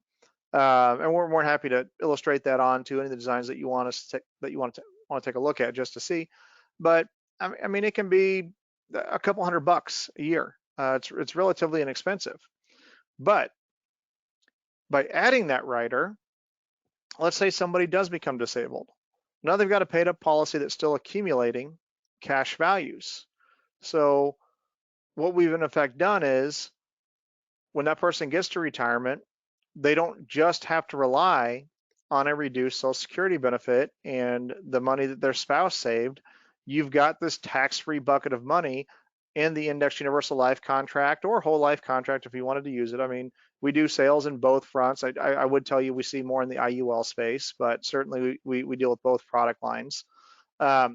and we're more happy to illustrate that onto any of the designs that you want us to want to take a look at just to see. But I mean, it can be a couple $100 a year. It's relatively inexpensive. But by adding that rider, let's say somebody does become disabled. Now they've got a paid up policy that's still accumulating cash values. So what we've in effect done is when that person gets to retirement, they don't just have to rely on a reduced Social Security benefit and the money that their spouse saved. You've got this tax-free bucket of money in the Indexed Universal Life contract or whole life contract if you wanted to use it. I mean, we do sales in both fronts. I would tell you we see more in the IUL space, but certainly we deal with both product lines. But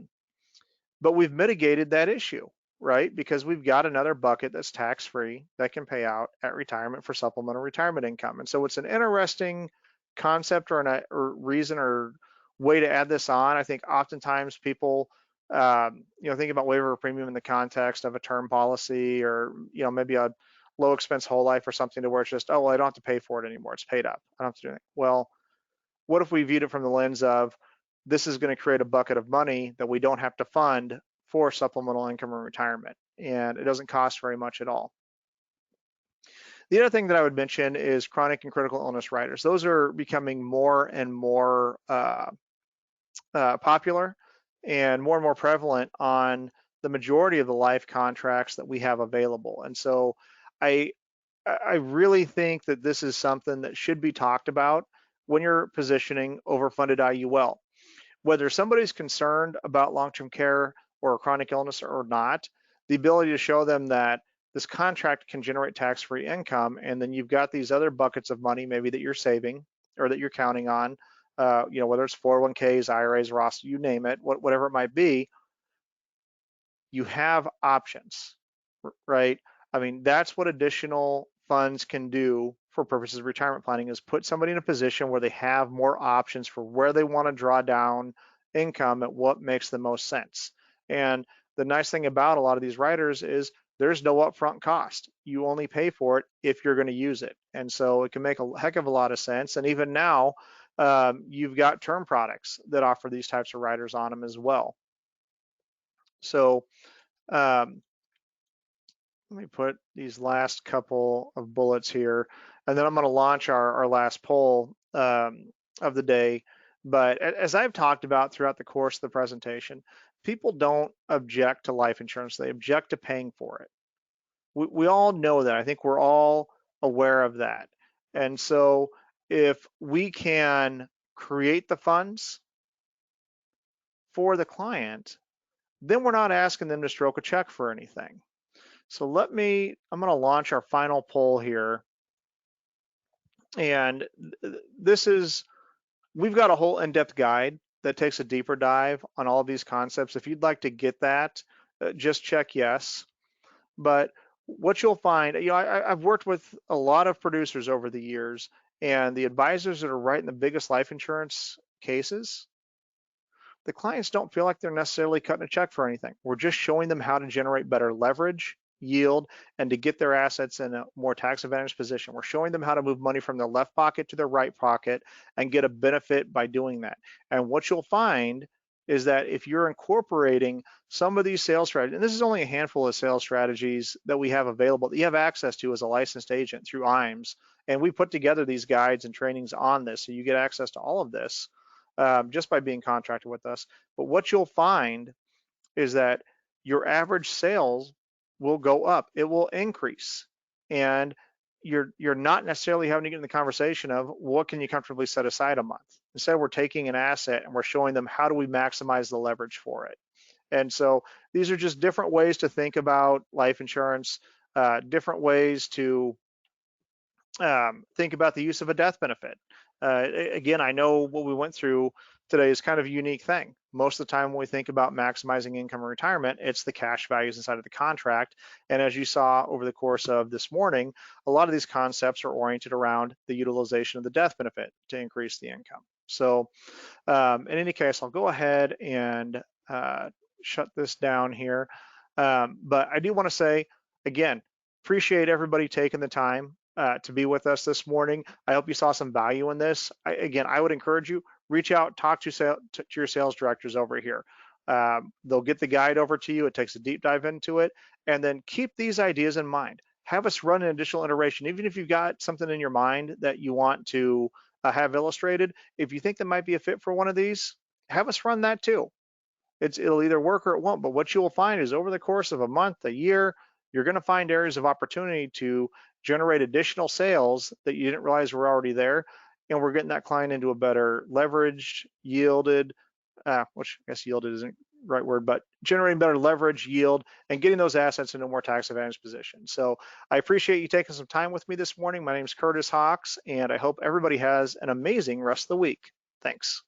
we've mitigated that issue, right? Because we've got another bucket that's tax-free that can pay out at retirement for supplemental retirement income. And so it's an interesting concept or reason or way to add this on. I think oftentimes people think about waiver of premium in the context of a term policy or, maybe a low expense whole life or something to where it's just, oh, well, I don't have to pay for it anymore. It's paid up. I don't have to do anything. Well, what if we viewed it from the lens of this is going to create a bucket of money that we don't have to fund for supplemental income and retirement, and it doesn't cost very much at all. The other thing that I would mention is chronic and critical illness riders. Those are becoming more and more popular and more prevalent on the majority of the life contracts that we have available. And so I really think that this is something that should be talked about when you're positioning overfunded IUL. Whether somebody's concerned about long-term care or chronic illness or not, the ability to show them that this contract can generate tax-free income, and then you've got these other buckets of money maybe that you're saving or that you're counting on, whether it's 401ks, IRAs, Roths, you name it, whatever it might be, you have options, right? I mean, that's what additional funds can do for purposes of retirement planning, is put somebody in a position where they have more options for where they want to draw down income at what makes the most sense. And the nice thing about a lot of these riders is there's no upfront cost. You only pay for it if you're going to use it. And so it can make a heck of a lot of sense. And even now, you've got term products that offer these types of riders on them as well. So let me put these last couple of bullets here, and then I'm going to launch our last poll of the day. But as I've talked about throughout the course of the presentation, people don't object to life insurance. They object to paying for it. We all know that. I think we're all aware of that. And so if we can create the funds for the client, then we're not asking them to stroke a check for anything. So I'm going to launch our final poll here. And we've got a whole in-depth guide that takes a deeper dive on all of these concepts. If you'd like to get that, just check yes. But what you'll find, I've worked with a lot of producers over the years, and the advisors that are writing the biggest life insurance cases, the clients don't feel like they're necessarily cutting a check for anything. We're just showing them how to generate better leverage, yield, and to get their assets in a more tax advantaged position. We're showing them how to move money from their left pocket to their right pocket and get a benefit by doing that. And what you'll find is that if you're incorporating some of these sales strategies, and this is only a handful of sales strategies that we have available that you have access to as a licensed agent through IAMS, and we put together these guides and trainings on this, so you get access to all of this just by being contracted with us. But what you'll find is that your average sales will go up, it will increase, and you're not necessarily having to get in the conversation of what can you comfortably set aside a month. Instead, we're taking an asset and we're showing them how do we maximize the leverage for it. And so these are just different ways to think about life insurance, different ways to think about the use of a death benefit. Again, I know what we went through today is kind of a unique thing. Most of the time when we think about maximizing income and retirement, it's the cash values inside of the contract. And as you saw over the course of this morning, a lot of these concepts are oriented around the utilization of the death benefit to increase the income. So in any case, I'll go ahead and shut this down here. But I do want to say, again, appreciate everybody taking the time to be with us this morning. I hope you saw some value in this. Again, I would encourage you, reach out, talk to your sales directors over here. They'll get the guide over to you. It takes a deep dive into it. And then keep these ideas in mind. Have us run an additional iteration. Even if you've got something in your mind that you want to have illustrated, if you think that might be a fit for one of these, have us run that too. It'll either work or it won't. But what you will find is over the course of a month, a year, you're going to find areas of opportunity to generate additional sales that you didn't realize were already there. And we're getting that client into a better leveraged, yielded, which I guess yielded isn't the right word, but generating better leverage, yield, and getting those assets into a more tax advantaged position. So I appreciate you taking some time with me this morning. My name is Curtis Hawks, and I hope everybody has an amazing rest of the week. Thanks.